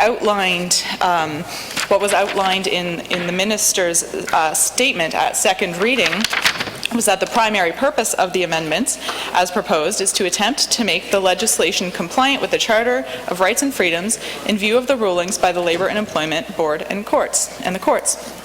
outlined, what was outlined in the minister's statement at second reading was that the primary purpose of the amendments, as proposed, is to attempt to make the legislation compliant with the Charter of Rights and Freedoms in view of the rulings by the Labour and Employment Board and the courts.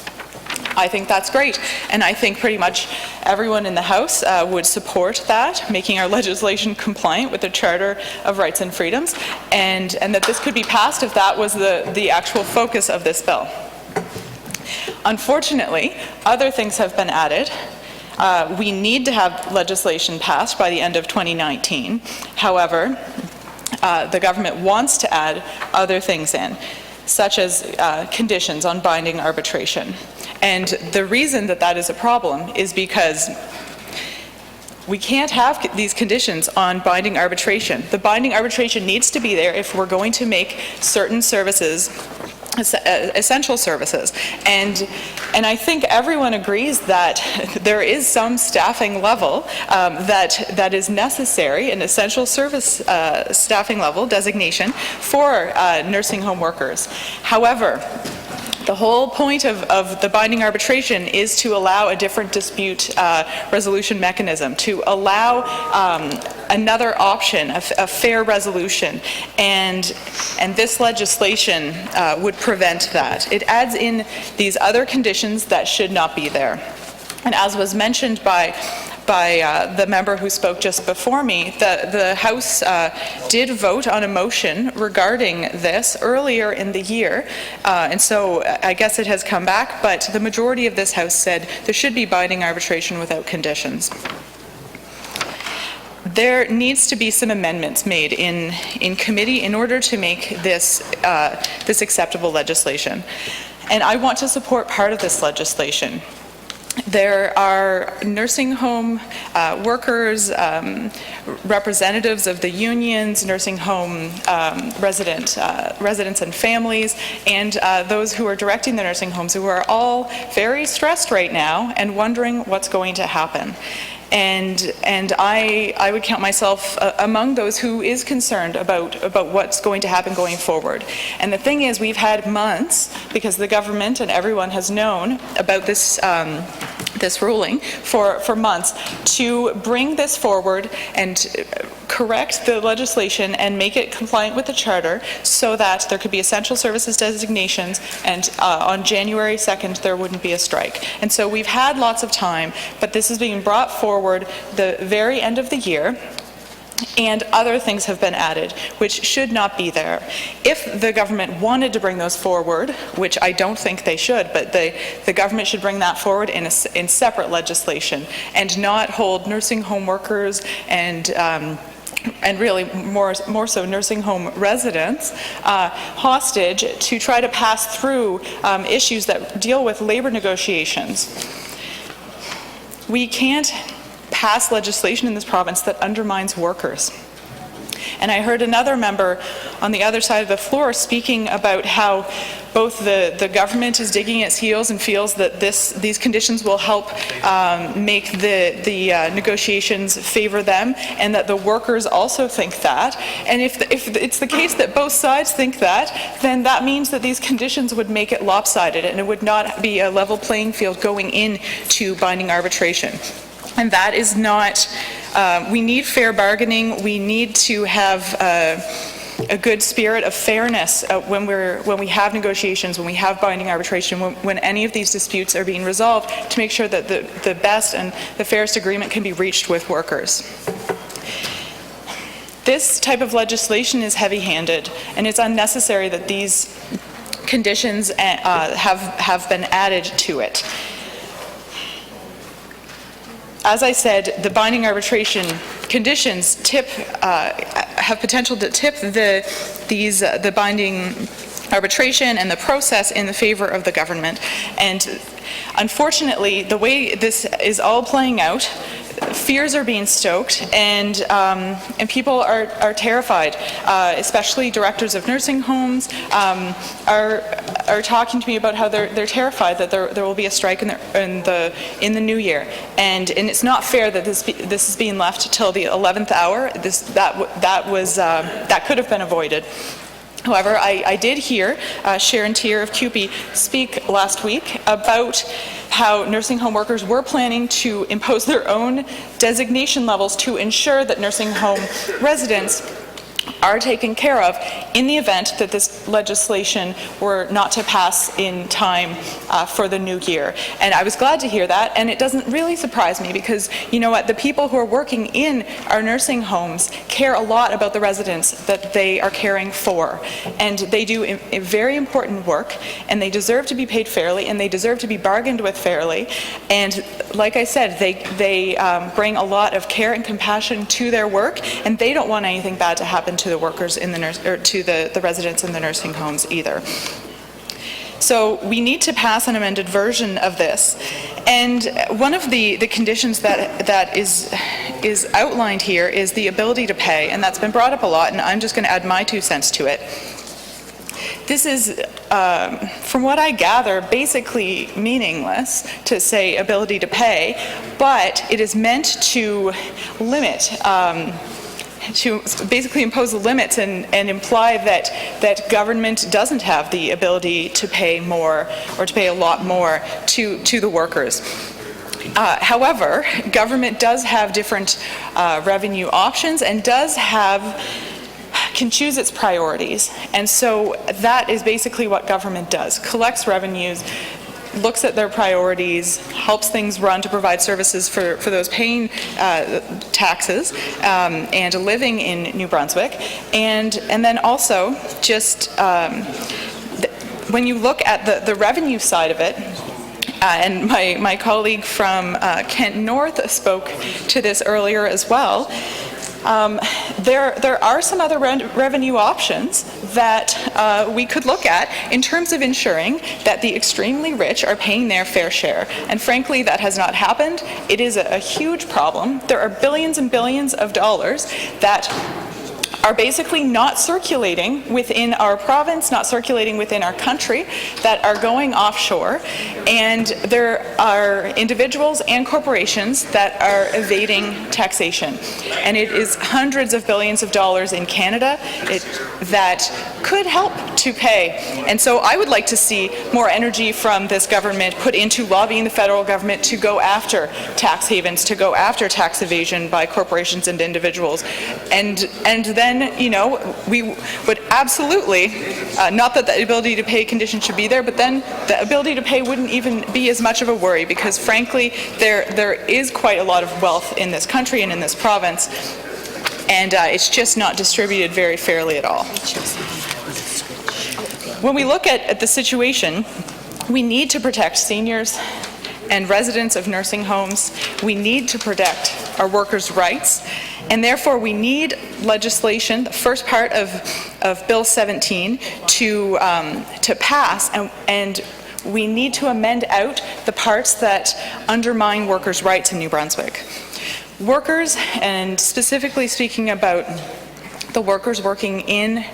I think that's great, and I think pretty much everyone in the House would support that, making our legislation compliant with the Charter of Rights and Freedoms, and that this could be passed if that was the actual focus of this bill. Unfortunately, other things have been added. We need to have legislation passed by the end of 2019. However, the government wants to add other things in, such as conditions on binding arbitration. And the reason that that is a problem is because we can't have these conditions on binding arbitration. The binding arbitration needs to be there if we're going to make certain services essential services, and I think everyone agrees that there is some staffing level that is necessary, an essential service staffing level designation for nursing home workers. However, the whole point of the binding arbitration is to allow a different dispute resolution mechanism, to allow another option, a fair resolution, and this legislation would prevent that. It adds in these other conditions that should not be there. And as was mentioned by the member who spoke just before me, the House did vote on a motion regarding this earlier in the year, and so I guess it has come back, but the majority of this House said there should be binding arbitration without conditions. There needs to be some amendments made in committee in order to make this acceptable legislation, and I want to support part of this legislation. There are nursing home workers, representatives of the unions, nursing home residents and families, and those who are directing the nursing homes, who are all very stressed right now and wondering what's going to happen. And I would count myself among those who is concerned about what's going to happen going forward. And the thing is, we've had months, because the government and everyone has known about this this ruling for months, to bring this forward and correct the legislation and make it compliant with the Charter so that there could be essential services designations, and on January 2nd there wouldn't be a strike. And so we've had lots of time, but this is being brought forward the very end of the year, and other things have been added which should not be there. If the government wanted to bring those forward, which I don't think they should, but the government should bring that forward in separate legislation, and not hold nursing home workers and really more so nursing home residents hostage to try to pass through issues that deal with labor negotiations. We can't pass legislation in this province that undermines workers. And I heard another member on the other side of the floor speaking about how both the government is digging its heels and feels that these conditions will help make the negotiations favor them, and that the workers also think that. And if it's the case that both sides think that, then that means that these conditions would make it lopsided, and it would not be a level playing field going into binding arbitration. And that is not, we need fair bargaining. We need to have a good spirit of fairness when we have negotiations, when we have binding arbitration, when any of these disputes are being resolved, to make sure that the best and the fairest agreement can be reached with workers. This type of legislation is heavy-handed, and it's unnecessary that these conditions have been added to it. As I said, the binding arbitration conditions have potential to tip the binding arbitration and the process in the favor of the government. And unfortunately, the way this is all playing out, fears are being stoked, and people are terrified. Especially directors of nursing homes are talking to me about how they're terrified that there will be a strike in the new year, and it's not fair that this is being left till the 11th hour. That could have been avoided. However, I did hear Sharon Tier of CUPE speak last week about how nursing home workers were planning to impose their own designation levels to ensure that nursing home residents are taken care of in the event that this legislation were not to pass in time for the new year. And I was glad to hear that, and it doesn't really surprise me because, you know what, the people who are working in our nursing homes care a lot about the residents that they are caring for. And they do a very important work, and they deserve to be paid fairly, and they deserve to be bargained with fairly. And like I said, they bring a lot of care and compassion to their work, and they don't want anything bad to happen to the workers in the to the residents in the nursing homes either. So we need to pass an amended version of this. And one of the conditions that is outlined here is the ability to pay, and that's been brought up a lot, and I'm just going to add my 2 cents to it. This is, from what I gather, basically meaningless to say ability to pay, but it is meant to limit to basically impose limits and imply that government doesn't have the ability to pay more or to pay a lot more to the workers. However, government does have different revenue options and can choose its priorities. And so that is basically what government does: collects revenues, looks at their priorities, helps things run to provide services for those paying taxes and living in New Brunswick. And then also just when you look at the revenue side of it, and my colleague from Kent North spoke to this earlier as well, there are some other revenue options that we could look at in terms of ensuring that the extremely rich are paying their fair share. And frankly, that has not happened. It is a huge problem. There are billions and billions of dollars that are basically not circulating within our province, not circulating within our country, that are going offshore. And there are individuals and corporations that are evading taxation. And it is hundreds of billions of dollars in Canada that could help to pay. And so I would like to see more energy from this government put into lobbying the federal government to go after tax havens, to go after tax evasion by corporations and individuals. And then, you know, we would absolutely, not that the ability to pay condition should be there, but then the ability to pay wouldn't even be as much of a worry, because frankly, there is quite a lot of wealth in this country and in this province, and it's just not distributed very fairly at all. When we look at the situation, we need to protect seniors and residents of nursing homes. We need to protect our workers' rights, and therefore we need legislation, the first part of Bill 17, to pass, and we need to amend out the parts that undermine workers' rights in New Brunswick. Workers, and specifically speaking about the workers working in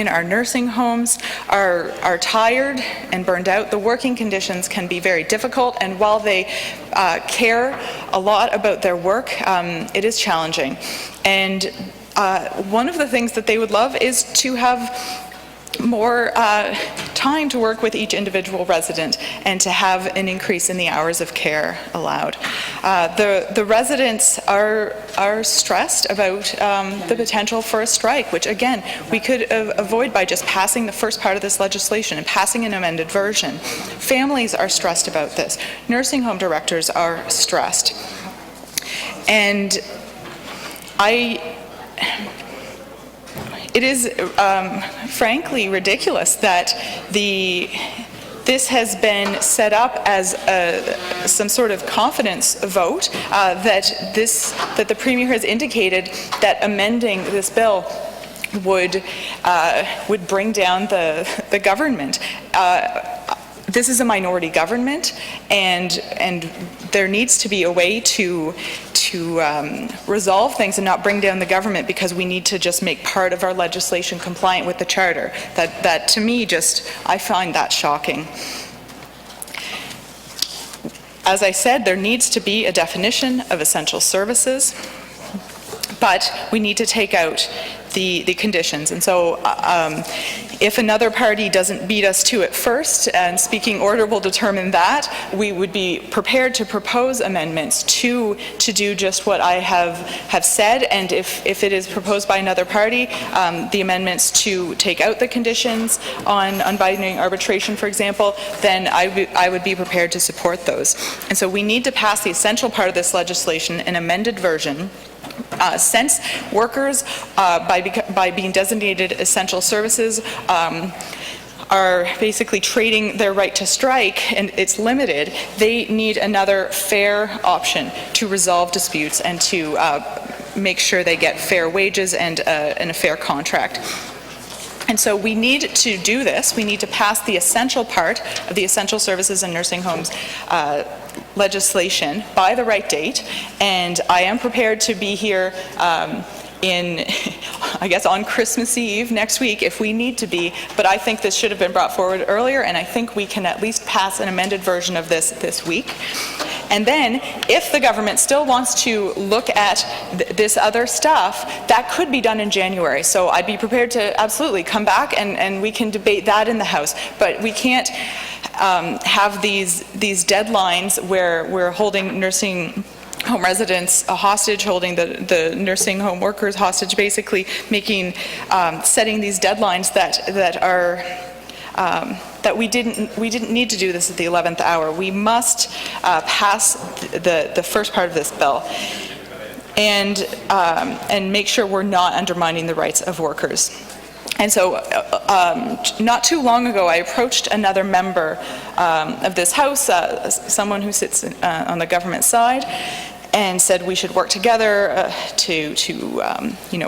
our nursing homes, are tired and burned out. The working conditions can be very difficult, and while they care a lot about their work, it is challenging. And one of the things that they would love is to have more time to work with each individual resident and to have an increase in the hours of care allowed. The residents are stressed about the potential for a strike, which again we could avoid by just passing the first part of this legislation and passing an amended version. Families are stressed about this. Nursing home directors are stressed. And it is frankly ridiculous that this has been set up as some sort of confidence vote, that the Premier has indicated that amending this bill would bring down the government. This is a minority government, and there needs to be a way to resolve things and not bring down the government because we need to just make part of our legislation compliant with the Charter. That to me, I find that shocking. As I said, there needs to be a definition of essential services, but we need to take out the conditions. And so If another party doesn't beat us to it first, and speaking order will determine that, we would be prepared to propose amendments to do just what I have said, and if it is proposed by another party, the amendments to take out the conditions on unbinding arbitration, for example, then I would be prepared to support those. And so we need to pass the essential part of this legislation, an amended version. Since workers, by being designated essential services, are basically trading their right to strike, and it's limited, they need another fair option to resolve disputes and to make sure they get fair wages and a fair contract. And so we need to do this. We need to pass the essential part of the Essential Services and Nursing Homes legislation by the right date, and I am prepared to be here I guess on Christmas Eve next week if we need to be, but I think this should have been brought forward earlier, and I think we can at least pass an amended version of this week. And then, if the government still wants to look at this other stuff, that could be done in January. So I'd be prepared to absolutely come back and we can debate that in the House. But we can't have these deadlines where we're holding nursing home residents hostage, holding the nursing home workers hostage, basically setting these deadlines that are that we didn't need to do this at the 11th hour. We must pass the first part of this bill and make sure we're not undermining the rights of workers. And so not too long ago, I approached another member of this House, someone who sits on the government side, and said we should work together to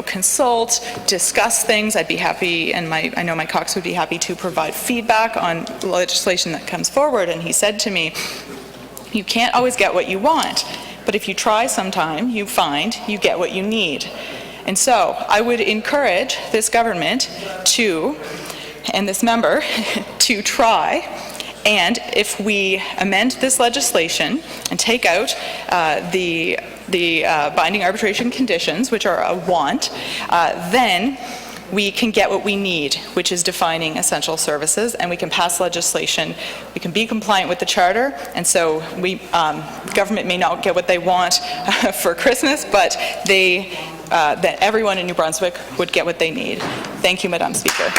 consult, discuss things. I'd be happy, and I know my caucus would be happy to provide feedback on legislation that comes forward. And he said to me, you can't always get what you want, but if you try sometime, you find you get what you need. And so I would encourage this government and this member to try. And if we amend this legislation and take out the binding arbitration conditions, which are a want, then we can get what we need, which is defining essential services, and we can pass legislation. We can be compliant with the Charter, and so the government may not get what they want for Christmas, but that everyone in New Brunswick would get what they need. Thank you, Madam Speaker.